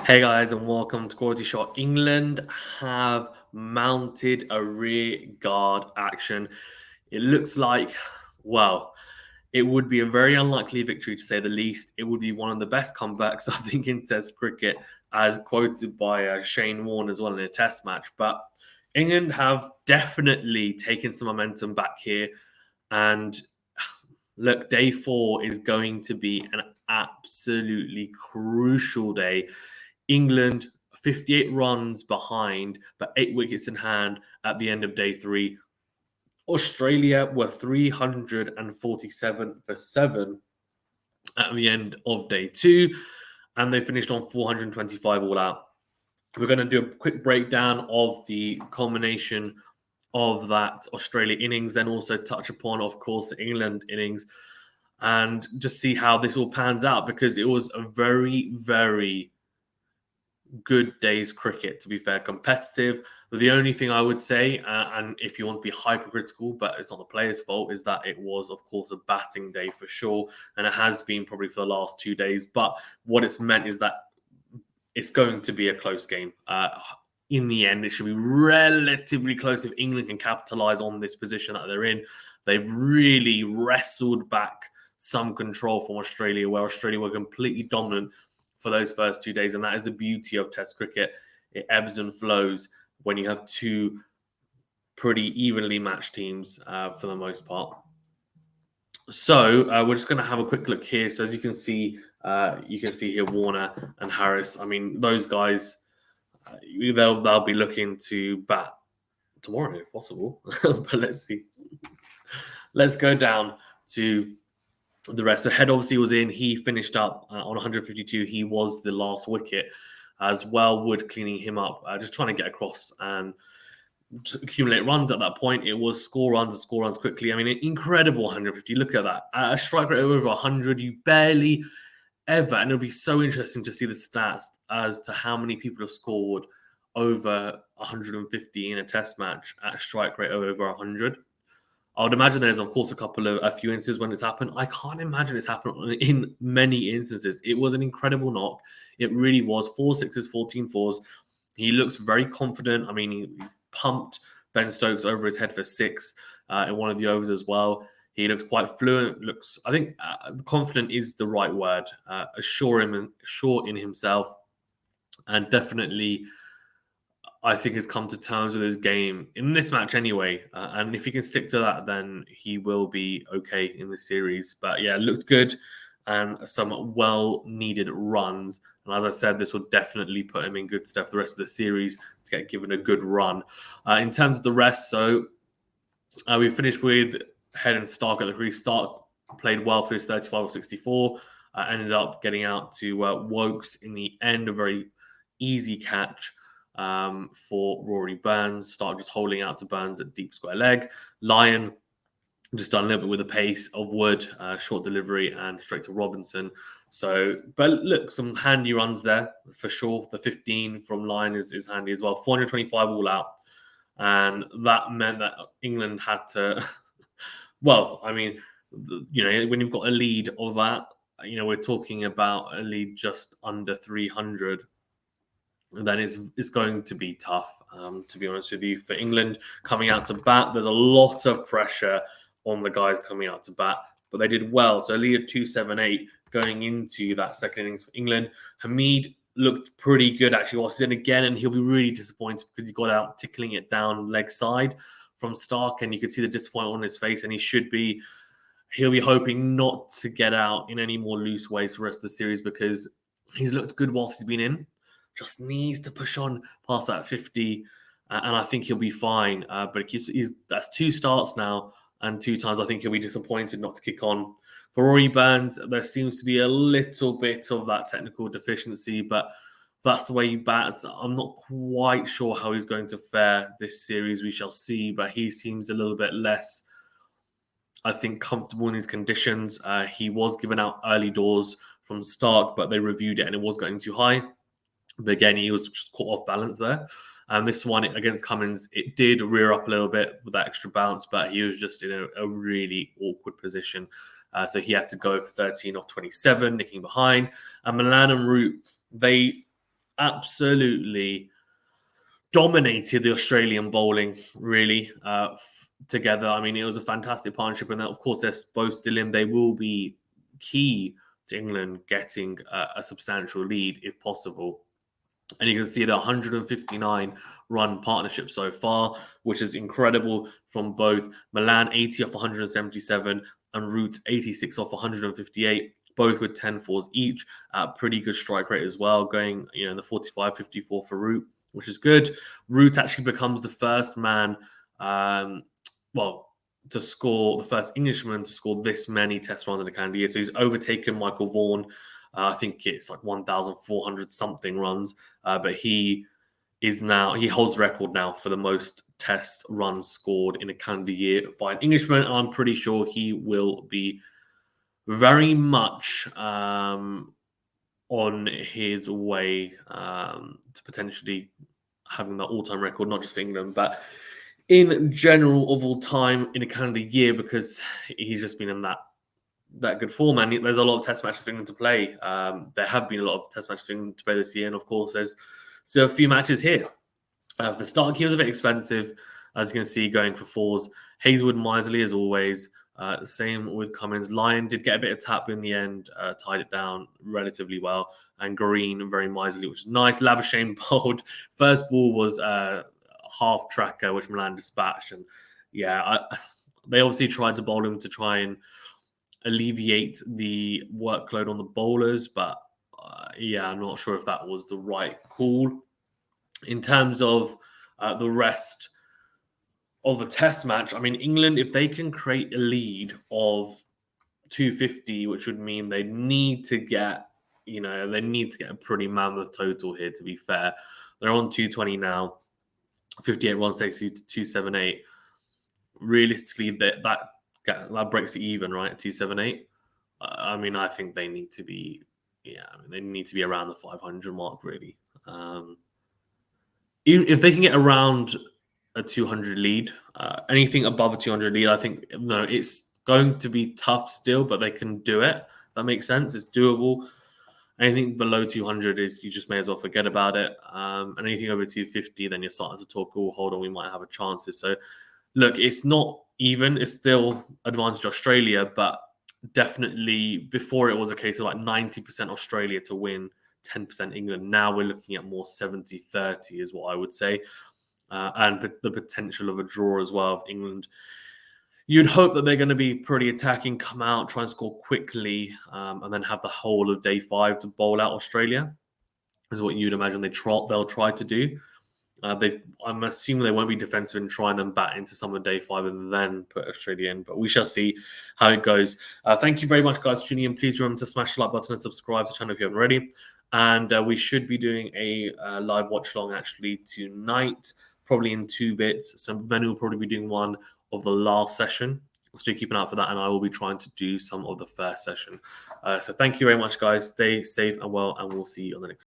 Hey guys, and welcome to Quality Shot. England have mounted a rear guard action. It looks like, well, it would be a very unlikely victory to say the least. It would be one of the best comebacks, I think, in Test cricket, as quoted by Shane Warne as well in a Test match. But England have definitely taken some momentum back here. And look, day 4 is going to be an absolutely crucial day. England 58 runs behind, but 8 wickets in hand at the end of day 3. Australia were 347 for 7 at the end of day 2, and they finished on 425 all out. We're going to do a quick breakdown of the culmination of that Australia innings, then also touch upon, of course, the England innings, and just see how this all pans out, because it was a very, very good day's cricket, to be fair, competitive. The only thing I would say, and if you want to be hypercritical, but it's not the players' fault, is that it was, of course, a batting day for sure, and it has been probably for the last 2 days. But what it's meant is that it's going to be a close game. In the end, it should be relatively close if England can capitalize on this position that they're in. They've really wrestled back some control from Australia, where Australia were completely dominant for those first 2 days. And that is the beauty of Test cricket. It ebbs and flows when you have two pretty evenly matched teams for the most part. So we're just going to have a quick look here. So as you can see here Warner and Harris. I mean, those guys, they'll be looking to bat tomorrow if possible. But let's see. Let's go down to the rest. So Head obviously was in. He finished up on 152. He was the last wicket as well. Wood cleaning him up, just trying to get across and accumulate runs at that point. It was score runs quickly. I mean, an incredible 150. Look at that. A strike rate of over 100. You barely ever, and it'll be so interesting to see the stats as to how many people have scored over 150 in a Test match at a strike rate of over 100. I would imagine there's, of course, a few instances when it's happened. I can't imagine it's happened in many instances. It was an incredible knock. It really was. 4 sixes, 14 fours. He looks very confident. I mean, he pumped Ben Stokes over his head for 6 in one of the overs as well. He looks quite fluent. I think confident is the right word. Sure in himself, and definitely, I think, has come to terms with his game in this match anyway. And if he can stick to that, then he will be okay in the series. But yeah, looked good and some well-needed runs. And as I said, this will definitely put him in good stead for the rest of the series to get given a good run. In terms of the rest, so we finished with Head and Stark at the crease. Stark played well for his 35 of 64. Ended up getting out to Wokes in the end, a very easy catch for Rory Burns. Stark just holding out to Burns at deep square leg. Lyon just done a little bit with the pace of Wood, short delivery and straight to Robinson. So, but look, some handy runs there for sure. The 15 from Lyon is handy as well. 425 all out. And that meant that England had to, well, I mean, when you've got a lead of that, we're talking about a lead just under 300, then it's going to be tough, to be honest with you. For England coming out to bat, there's a lot of pressure on the guys coming out to bat, but they did well. So a lead of 278 going into that second innings for England. Hamid looked pretty good, actually, whilst he's in again, and he'll be really disappointed because he got out tickling it down leg side from Stark, and you could see the disappointment on his face, and he'll be hoping not to get out in any more loose ways for the rest of the series, because he's looked good whilst he's been in. Just needs to push on past that 50, and I think he'll be fine. But that's 2 starts now, and 2 times I think he'll be disappointed not to kick on. For Rory Burns, there seems to be a little bit of that technical deficiency, but that's the way he bats. I'm not quite sure how he's going to fare this series. We shall see, but he seems a little bit less, I think, comfortable in his conditions. He was given out early doors from Stark, but they reviewed it and it was going too high. But again, he was just caught off balance there. And this one against Cummins, it did rear up a little bit with that extra bounce, but he was just in a really awkward position. So he had to go for 13 off 27, nicking behind. And Malan and Root, they absolutely dominated the Australian bowling, really, together. I mean, it was a fantastic partnership, and of course, they're both still in. They will be key to England getting a substantial lead if possible. And you can see the 159 run partnership so far, which is incredible from both Malan 80 off 177 and Root 86 off 158, both with 10 fours each. Pretty good strike rate as well, going in the 45-54 for Root, which is good. Root actually becomes the first man, um, well, to score the first Englishman to score this many test runs in a calendar year. So he's overtaken Michael Vaughan. I think it's like 1,400 something runs, but he holds the record now for the most test runs scored in a calendar year by an Englishman. I'm pretty sure he will be very much on his way to potentially having the all-time record, not just for England, but in general of all time in a calendar year, because he's just been in that good form. And there's a lot of test matches for England to play. There have been a lot of test matches for England to play this year, and of course, there's still a few matches here. For Stark, he was a bit expensive, as you can see, going for fours. Hazelwood, Miserly, as always. Same with Cummins. Lyon did get a bit of tap in the end, tied it down relatively well. And Green, very miserly, which is nice. Labuschagne bowled. First ball was half tracker, which Milan dispatched. And they obviously tried to bowl him to try and alleviate the workload on the bowlers, but I'm not sure if that was the right call. In terms of the rest of the test match, I mean, England, if they can create a lead of 250, which would mean they need to get a pretty mammoth total here, to be fair. They're on 220 now. 58 runs takes you to 278. Realistically, that breaks it even, right? 278. I mean, I think they need to be, they need to be around the 500 mark, really. Even if they can get around a 200 lead, anything above a 200 lead, I think it's going to be tough still, but they can do it. That makes sense. It's doable. Anything below 200 is you just may as well forget about it. And anything over 250, then you're starting to talk, oh, hold on, we might have a chances. So, look, it's not even. It's still advantage Australia, but definitely before it was a case of like 90% Australia to win, 10% England. Now we're looking at more 70-30 is what I would say. And the potential of a draw as well of England. You'd hope that they're going to be pretty attacking, come out, try and score quickly, and then have the whole of day 5 to bowl out Australia, is what you'd imagine they'll try to do. I'm assuming they won't be defensive and try and then bat into some of day 5 and then put Australia in, but we shall see how it goes. Thank you very much, guys, for tuning in. Please remember to smash the like button and subscribe to the channel if you haven't already. And we should be doing a live watch along actually tonight, probably in 2 bits. So Venu will probably be doing one of the last session. So do keep an eye out for that, and I will be trying to do some of the first session. So thank you very much, guys. Stay safe and well, and we'll see you on the next